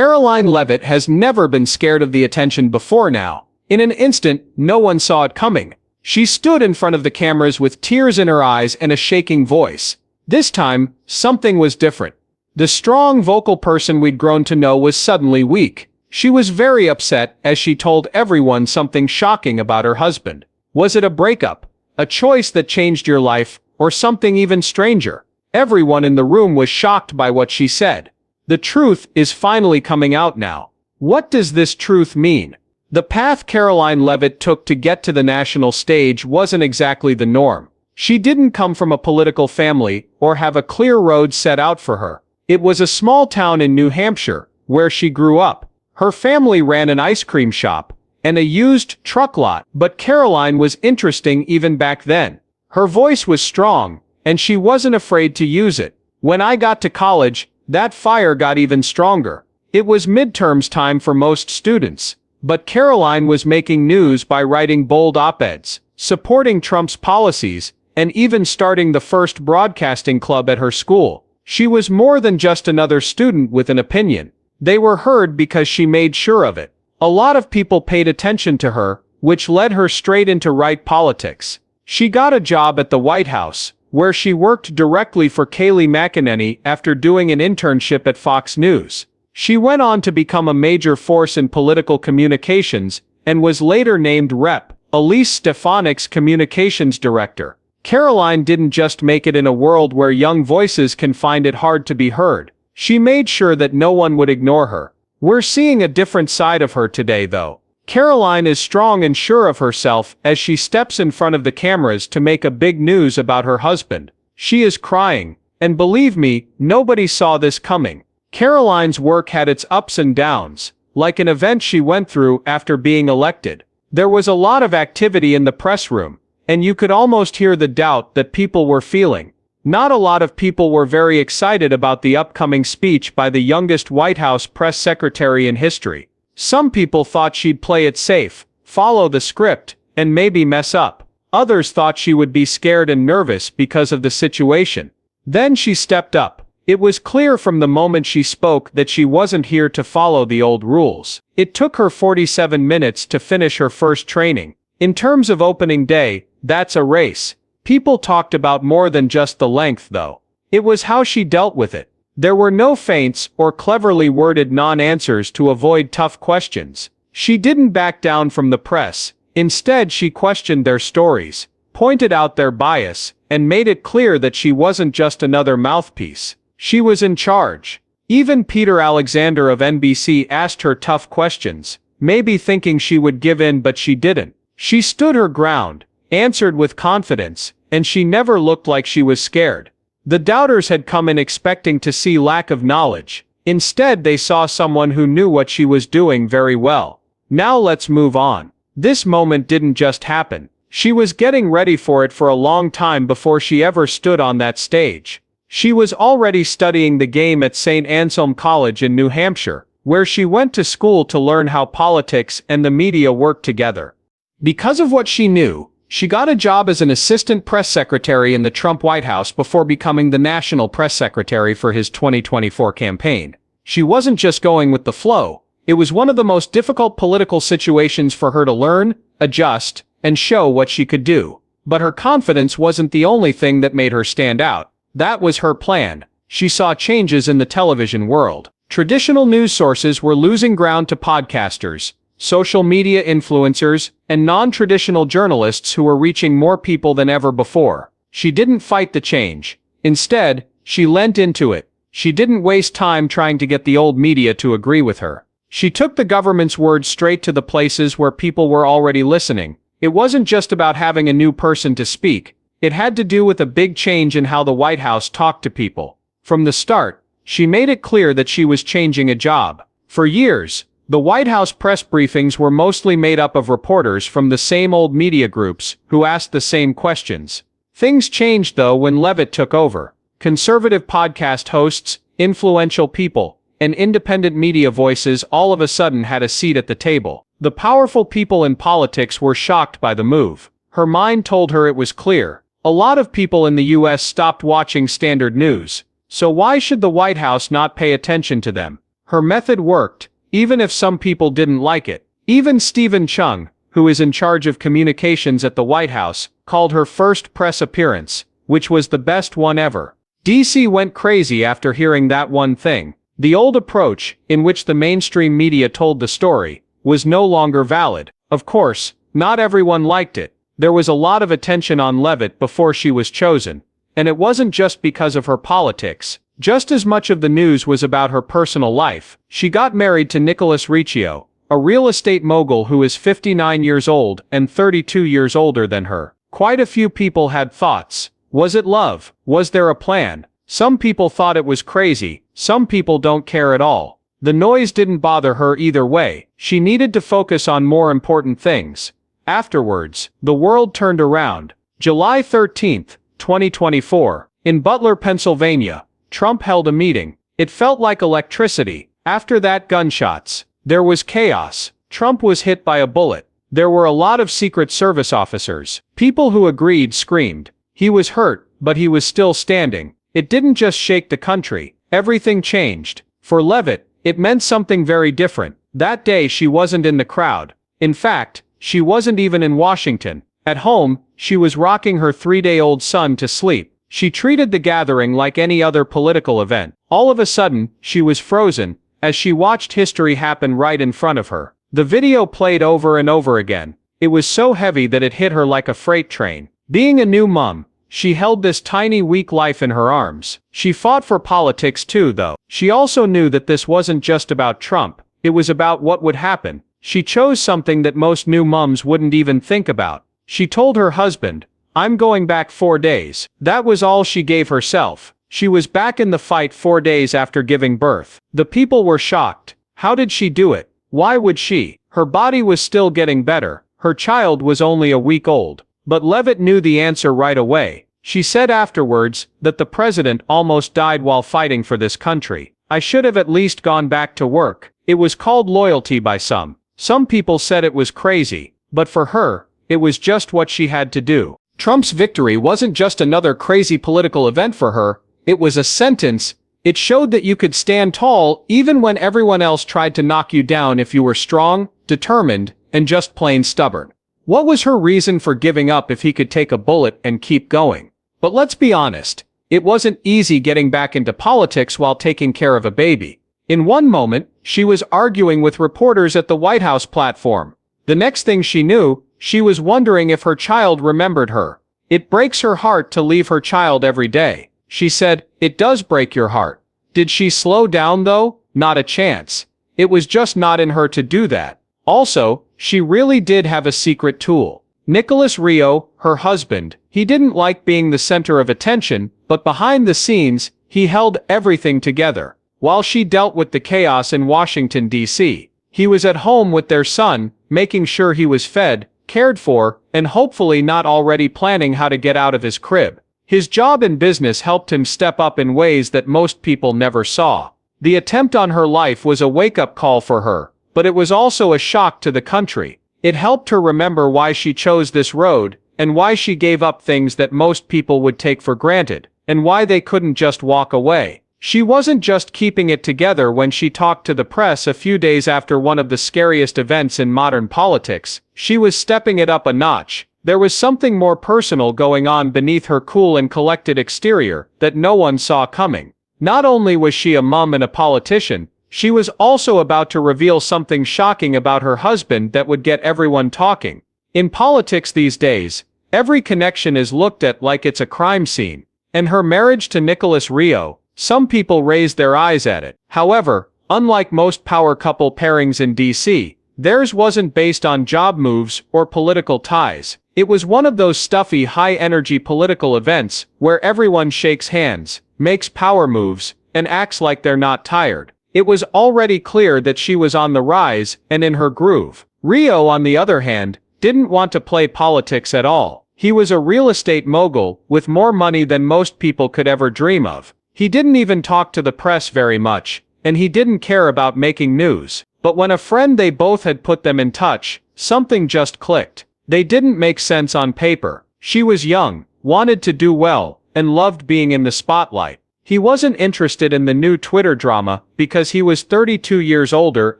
Karoline Leavitt has never been scared of the attention before now. In an instant, no one saw it coming. She stood in front of the cameras with tears in her eyes and a shaking voice. This time, something was different. The strong vocal person we'd grown to know was suddenly weak. She was very upset as she told everyone something shocking about her husband. Was it a breakup, a choice that changed your life, or something even stranger? Everyone in the room was shocked by what she said. The truth is finally coming out now. What does this truth mean? The path Karoline Leavitt took to get to the national stage wasn't exactly the norm. She didn't come from a political family or have a clear road set out for her. It was a small town in New Hampshire, where she grew up. Her family ran an ice cream shop and a used truck lot, but Karoline was interesting even back then. Her voice was strong, and she wasn't afraid to use it. When I got to college, that fire got even stronger. It was midterms time for most students, but Karoline was making news by writing bold op-eds, supporting Trump's policies, and even starting the first broadcasting club at her school. She was more than just another student with an opinion. They were heard because she made sure of it. A lot of people paid attention to her, which led her straight into right politics. She got a job at the White House, where she worked directly for Kayleigh McEnany after doing an internship at Fox News. She went on to become a major force in political communications and was later named Rep. Elise Stefanik's communications director. Karoline didn't just make it in a world where young voices can find it hard to be heard. She made sure that no one would ignore her. We're seeing a different side of her today, though. Karoline is strong and sure of herself as she steps in front of the cameras to make a big news about her husband. She is crying, and believe me, nobody saw this coming. Karoline's work had its ups and downs, like an event she went through after being elected. There was a lot of activity in the press room, and you could almost hear the doubt that people were feeling. Not a lot of people were very excited about the upcoming speech by the youngest White House press secretary in history. Some people thought she'd play it safe, follow the script, and maybe mess up. Others thought she would be scared and nervous because of the situation. Then she stepped up. It was clear from the moment she spoke that she wasn't here to follow the old rules. It took her 47 minutes to finish her first training. In terms of opening day, that's a race. People talked about more than just the length, though. It was how she dealt with it. There were no feints or cleverly worded non-answers to avoid tough questions. She didn't back down from the press. Instead, she questioned their stories, pointed out their bias, and made it clear that she wasn't just another mouthpiece. She was in charge. Even Peter Alexander of NBC asked her tough questions, maybe thinking she would give in, but she didn't. She stood her ground, answered with confidence, and she never looked like she was scared. The doubters had come in expecting to see lack of knowledge. Instead, they saw someone who knew what she was doing very well. Now let's move on. This moment didn't just happen. She was getting ready for it for a long time before she ever stood on that stage. She was already studying the game at St. Anselm College in New Hampshire, where she went to school to learn how politics and the media work together. Because of what she knew, she got a job as an assistant press secretary in the Trump White House before becoming the national press secretary for his 2024 campaign. She wasn't just going with the flow. It was one of the most difficult political situations for her to learn, adjust, and show what she could do. But her confidence wasn't the only thing that made her stand out. That was her plan. She saw changes in the television world. Traditional news sources were losing ground to podcasters, social media influencers, and non-traditional journalists who were reaching more people than ever before. She didn't fight the change. Instead, she leant into it. She didn't waste time trying to get the old media to agree with her. She took the government's words straight to the places where people were already listening. It wasn't just about having a new person to speak. It had to do with a big change in how the White House talked to people. From the start, she made it clear that she was changing a job. For years, the White House press briefings were mostly made up of reporters from the same old media groups who asked the same questions. Things changed, though, when Leavitt took over. Conservative podcast hosts, influential people, and independent media voices all of a sudden had a seat at the table. The powerful people in politics were shocked by the move. Her mind told her it was clear. A lot of people in the U.S. stopped watching standard news. So why should the White House not pay attention to them? Her method worked, even if some people didn't like it. Even Stephen Chung, who is in charge of communications at the White House, called her first press appearance, which was the best one ever. DC went crazy after hearing that one thing. The old approach, in which the mainstream media told the story, was no longer valid. Of course, not everyone liked it. There was a lot of attention on Leavitt before she was chosen. And it wasn't just because of her politics. Just as much of the news was about her personal life. She got married to Nicholas Riccio, a real estate mogul who is 59 years old and 32 years older than her. Quite a few people had thoughts. Was it love? Was there a plan? Some people thought it was crazy. Some people don't care at all. The noise didn't bother her either way. She needed to focus on more important things. Afterwards, the world turned around. July 13, 2024. In Butler, Pennsylvania, Trump held a meeting. It felt like electricity. After that, gunshots. There was chaos. Trump was hit by a bullet. There were a lot of Secret Service officers. People who agreed screamed. He was hurt, but he was still standing. It didn't just shake the country. Everything changed. For Leavitt, it meant something very different. That day she wasn't in the crowd. In fact, she wasn't even in Washington. At home, she was rocking her 3-day-old son to sleep. She treated the gathering like any other political event. All of a sudden, she was frozen, as she watched history happen right in front of her. The video played over and over again. It was so heavy that it hit her like a freight train. Being a new mom, she held this tiny weak life in her arms. She fought for politics too, though. She also knew that this wasn't just about Trump. It was about what would happen. She chose something that most new moms wouldn't even think about. She told her husband, "I'm going back 4 days." That was all she gave herself. She was back in the fight 4 days after giving birth. The people were shocked. How did she do it? Why would she? Her body was still getting better. Her child was only a week old. But Leavitt knew the answer right away. She said afterwards that the president almost died while fighting for this country. "I should have at least gone back to work." It was called loyalty by some. Some people said it was crazy. But for her, it was just what she had to do. Trump's victory wasn't just another crazy political event for her. It was a sentence. It showed that you could stand tall even when everyone else tried to knock you down if you were strong, determined, and just plain stubborn. What was her reason for giving up if he could take a bullet and keep going? But let's be honest, it wasn't easy getting back into politics while taking care of a baby. In one moment, she was arguing with reporters at the White House platform. The next thing she knew, she was wondering if her child remembered her. "It breaks her heart to leave her child every day," she said. "It does break your heart." Did she slow down though? Not a chance. It was just not in her to do that. Also, she really did have a secret tool. Nicholas Riccio, her husband, he didn't like being the center of attention, but behind the scenes, he held everything together. While she dealt with the chaos in Washington, D.C., he was at home with their son, making sure he was fed, cared for, and hopefully not already planning how to get out of his crib. His job in business helped him step up in ways that most people never saw. The attempt on her life was a wake-up call for her, but it was also a shock to the country. It helped her remember why she chose this road, and why she gave up things that most people would take for granted, and why they couldn't just walk away. She wasn't just keeping it together when she talked to the press a few days after one of the scariest events in modern politics. She was stepping it up a notch. There was something more personal going on beneath her cool and collected exterior that no one saw coming. Not only was she a mom and a politician, she was also about to reveal something shocking about her husband that would get everyone talking. In politics these days, every connection is looked at like it's a crime scene. And her marriage to Nicholas Riccio, some people raised their eyes at it. However, unlike most power couple pairings in DC, theirs wasn't based on job moves or political ties. It was one of those stuffy, high-energy political events where everyone shakes hands, makes power moves, and acts like they're not tired. It was already clear that she was on the rise and in her groove. Riccio, on the other hand, didn't want to play politics at all. He was a real estate mogul with more money than most people could ever dream of. He didn't even talk to the press very much, and he didn't care about making news. But when a friend they both had put them in touch, something just clicked. They didn't make sense on paper. She was young, wanted to do well, and loved being in the spotlight. He wasn't interested in the new Twitter drama because he was 32 years older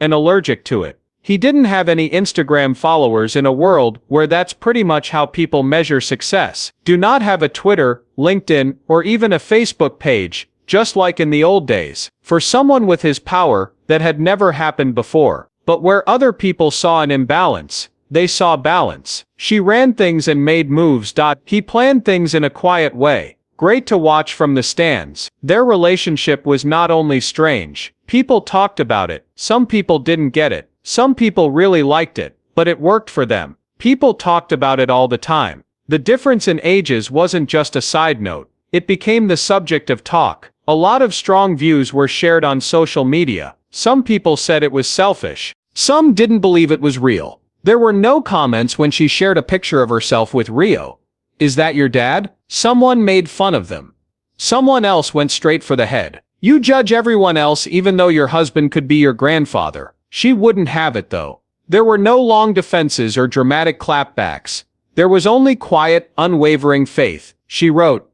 and allergic to it. He didn't have any Instagram followers in a world where that's pretty much how people measure success. Do not have a Twitter, LinkedIn, or even a Facebook page, just like in the old days. For someone with his power, that had never happened before. But where other people saw an imbalance, they saw balance. She ran things and made moves. He planned things in a quiet way. Great to watch from the stands. Their relationship was not only strange. People talked about it. Some people didn't get it. Some people really liked it, but it worked for them. People talked about it all the time. The difference in ages wasn't just a side note. It became the subject of talk. A lot of strong views were shared on social media. Some people said it was selfish. Some didn't believe it was real. There were no comments when she shared a picture of herself with Rio. Is that your dad? Someone made fun of them. Someone else went straight for the head. You judge everyone else even though your husband could be your grandfather. She wouldn't have it though. There were no long defenses or dramatic clapbacks. There was only quiet, unwavering faith. She wrote,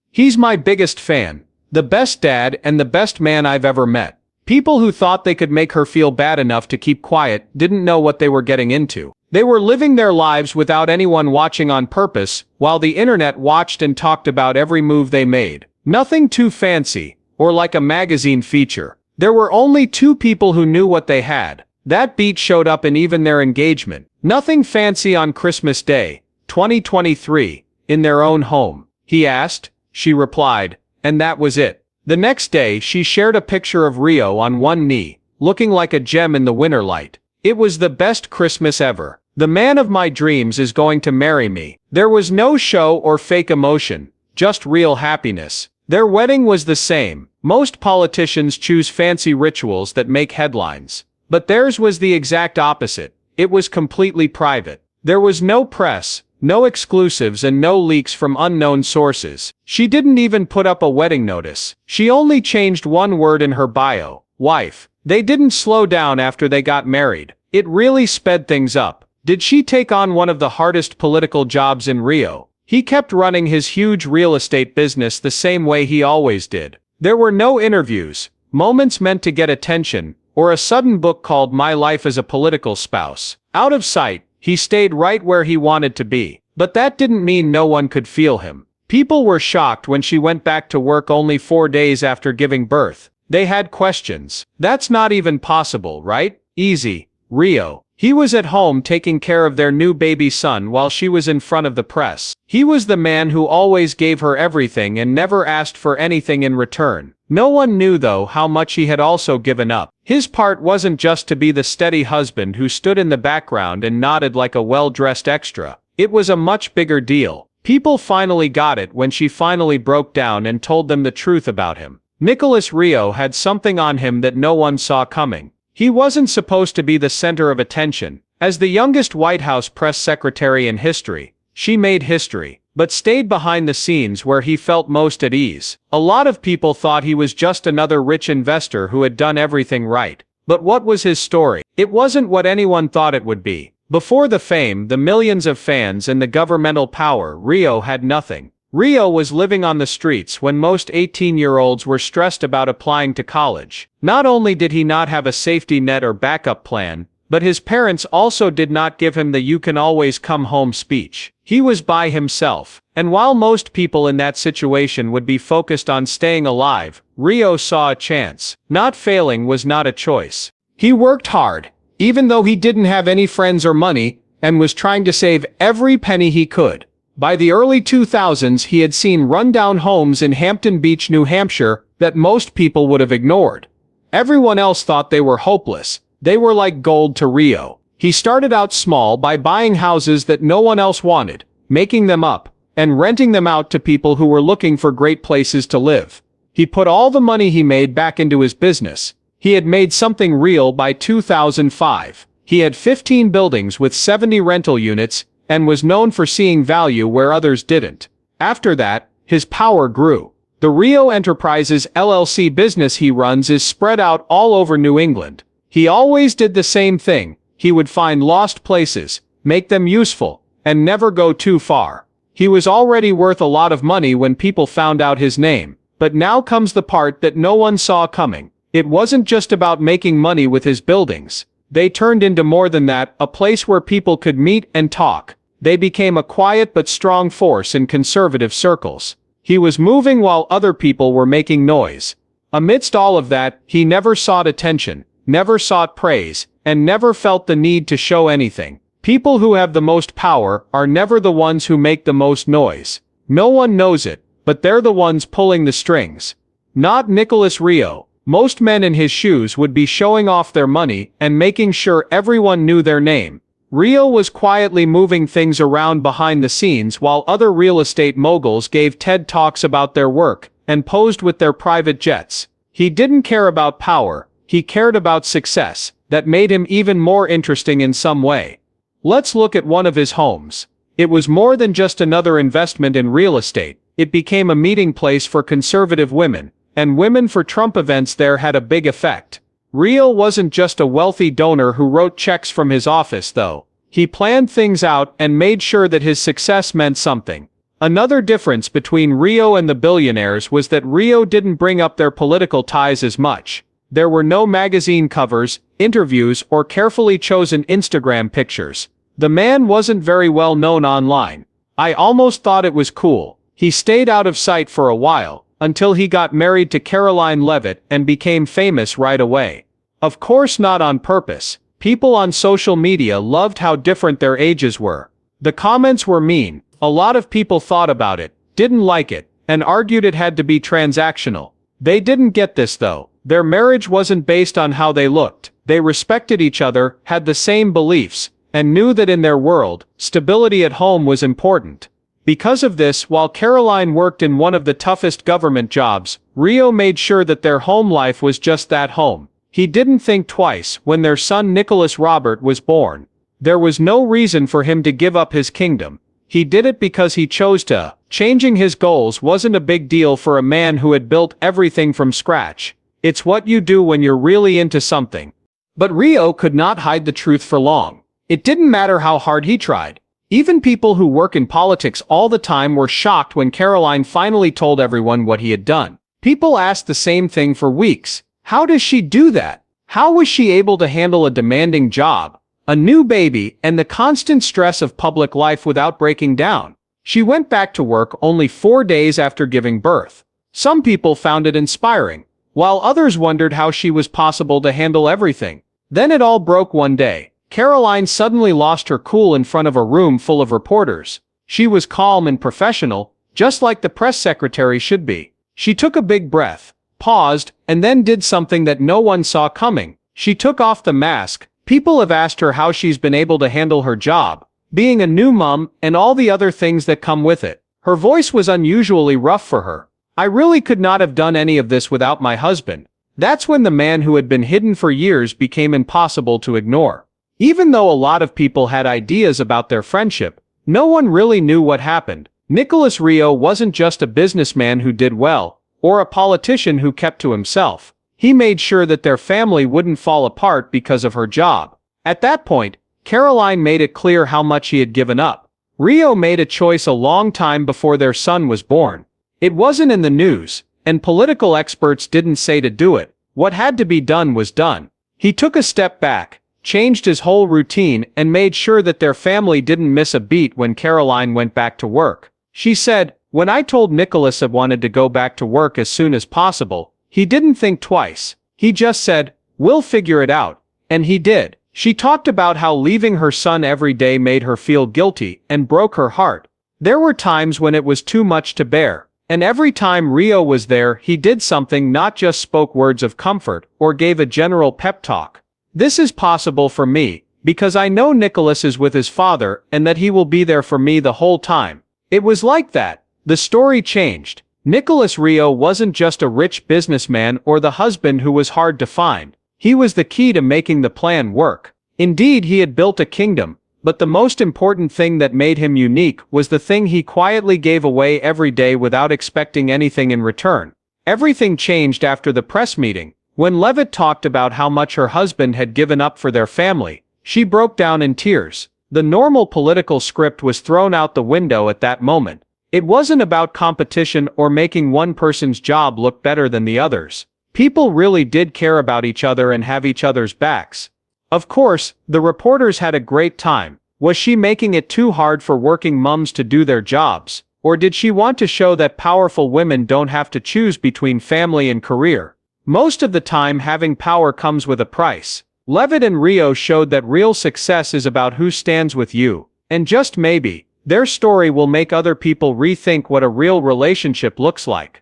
"He's my biggest fan, the best dad and the best man I've ever met." People who thought they could make her feel bad enough to keep quiet didn't know what they were getting into. They were living their lives without anyone watching on purpose, while the internet watched and talked about every move they made. Nothing too fancy, or like a magazine feature. There were only two people who knew what they had. That beat showed up in even their engagement. Nothing fancy on Christmas Day, 2023, in their own home. He asked, she replied, and that was it. The next day, she shared a picture of Rio on one knee, looking like a gem in the winter light. It was the best Christmas ever. The man of my dreams is going to marry me. There was no show or fake emotion, just real happiness. Their wedding was the same. Most politicians choose fancy rituals that make headlines. But theirs was the exact opposite. It was completely private. There was no press, no exclusives and no leaks from unknown sources. She didn't even put up a wedding notice. She only changed one word in her bio, wife. They didn't slow down after they got married. It really sped things up. Did she take on one of the hardest political jobs in Rio? He kept running his huge real estate business the same way he always did. There were no interviews, moments meant to get attention, or a sudden book called My Life as a Political Spouse. Out of sight, he stayed right where he wanted to be. But that didn't mean no one could feel him. People were shocked when she went back to work only 4 days after giving birth. They had questions. That's not even possible, right? Easy. Rio. He was at home taking care of their new baby son while she was in front of the press. He was the man who always gave her everything and never asked for anything in return. No one knew though how much he had also given up. His part wasn't just to be the steady husband who stood in the background and nodded like a well-dressed extra. It was a much bigger deal. People finally got it when she finally broke down and told them the truth about him. Nicholas Rio had something on him that no one saw coming. He wasn't supposed to be the center of attention. As the youngest White House press secretary in history, she made history, but stayed behind the scenes where he felt most at ease. A lot of people thought he was just another rich investor who had done everything right. But what was his story? It wasn't what anyone thought it would be. Before the fame, the millions of fans and the governmental power, Rio had nothing. Rio was living on the streets when most 18-year-olds were stressed about applying to college. Not only did he not have a safety net or backup plan, but his parents also did not give him the "you can always come home" speech. He was by himself. And while most people in that situation would be focused on staying alive, Rio saw a chance. Not failing was not a choice. He worked hard, even though he didn't have any friends or money, and was trying to save every penny he could. By the early 2000s, he had seen rundown homes in Hampton Beach, New Hampshire, that most people would have ignored. Everyone else thought they were hopeless. They were like gold to Rio. He started out small by buying houses that no one else wanted, making them up, and renting them out to people who were looking for great places to live. He put all the money he made back into his business. He had made something real by 2005. He had 15 buildings with 70 rental units, and was known for seeing value where others didn't. After that, his power grew. The Rio Enterprises LLC business he runs is spread out all over New England. He always did the same thing. He would find lost places, make them useful, and never go too far. He was already worth a lot of money when people found out his name, But now comes the part that no one saw coming. It wasn't just about making money with his buildings. They turned into more than that, a place where people could meet and talk. They became a quiet but strong force in conservative circles. He was moving while other people were making noise. Amidst all of that, he never sought attention, never sought praise, and never felt the need to show anything. People who have the most power are never the ones who make the most noise. No one knows it, but they're the ones pulling the strings. Not Nicholas Rio. Most men in his shoes would be showing off their money and making sure everyone knew their name. Rio was quietly moving things around behind the scenes while other real estate moguls gave TED Talks about their work and posed with their private jets. He didn't care about power, he cared about success. That made him even more interesting in some way. Let's look at one of his homes. It was more than just another investment in real estate. It became a meeting place for conservative women, and women for Trump events there had a big effect. Rio wasn't just a wealthy donor who wrote checks from his office though. He planned things out and made sure that his success meant something. Another difference between Rio and the billionaires was that Rio didn't bring up their political ties as much. There were no magazine covers, interviews, or carefully chosen Instagram pictures. The man wasn't very well known online. I almost thought it was cool. He stayed out of sight for a while, until he got married to Karoline Leavitt and became famous right away. Of course not on purpose. People on social media loved how different their ages were. The comments were mean. A lot of people thought about it, didn't like it, and argued it had to be transactional. They didn't get this though. Their marriage wasn't based on how they looked. They respected each other, had the same beliefs, and knew that in their world, stability at home was important. Because of this, while Karoline worked in one of the toughest government jobs, Rio made sure that their home life was just that, home. He didn't think twice when their son Nicholas Robert was born. There was no reason for him to give up his kingdom. He did it because he chose to. Changing his goals wasn't a big deal for a man who had built everything from scratch. It's what you do when you're really into something. But Rio could not hide the truth for long. It didn't matter how hard he tried. Even people who work in politics all the time were shocked when Karoline finally told everyone what he had done. People asked the same thing for weeks. How does she do that? How was she able to handle a demanding job, a new baby, and the constant stress of public life without breaking down? She went back to work only 4 days after giving birth. Some people found it inspiring, while others wondered how she was possible to handle everything. Then it all broke one day. Karoline suddenly lost her cool in front of a room full of reporters. She was calm and professional, just like the press secretary should be. She took a big breath, paused, and then did something that no one saw coming. She took off the mask. People have asked her how she's been able to handle her job, being a new mom, and all the other things that come with it. Her voice was unusually rough for her. I really could not have done any of this without my husband. That's when the man who had been hidden for years became impossible to ignore. Even though a lot of people had ideas about their friendship, no one really knew what happened. Nicholas Rio wasn't just a businessman who did well, or a politician who kept to himself. He made sure that their family wouldn't fall apart because of her job. At that point, Karoline made it clear how much he had given up. Rio made a choice a long time before their son was born. It wasn't in the news, and political experts didn't say to do it. What had to be done was done. He took a step back, changed his whole routine, and made sure that their family didn't miss a beat when Karoline went back to work. She said, "When I told Nicholas I wanted to go back to work as soon as possible, he didn't think twice. He just said, 'We'll figure it out.' And he did." She talked about how leaving her son every day made her feel guilty and broke her heart. There were times when it was too much to bear. And every time Rio was there, he did something, not just spoke words of comfort or gave a general pep talk. "This is possible for me, because I know Nicholas is with his father and that he will be there for me the whole time." It was like that. The story changed. Nicholas Rio wasn't just a rich businessman or the husband who was hard to find. He was the key to making the plan work. Indeed, he had built a kingdom, but the most important thing that made him unique was the thing he quietly gave away every day without expecting anything in return. Everything changed after the press meeting. When Leavitt talked about how much her husband had given up for their family, she broke down in tears. The normal political script was thrown out the window at that moment. It wasn't about competition or making one person's job look better than the others. People really did care about each other and have each other's backs. Of course, the reporters had a great time. Was she making it too hard for working mums to do their jobs? Or did she want to show that powerful women don't have to choose between family and career? Most of the time, having power comes with a price. Leavitt and Rio showed that real success is about who stands with you. And just maybe, their story will make other people rethink what a real relationship looks like.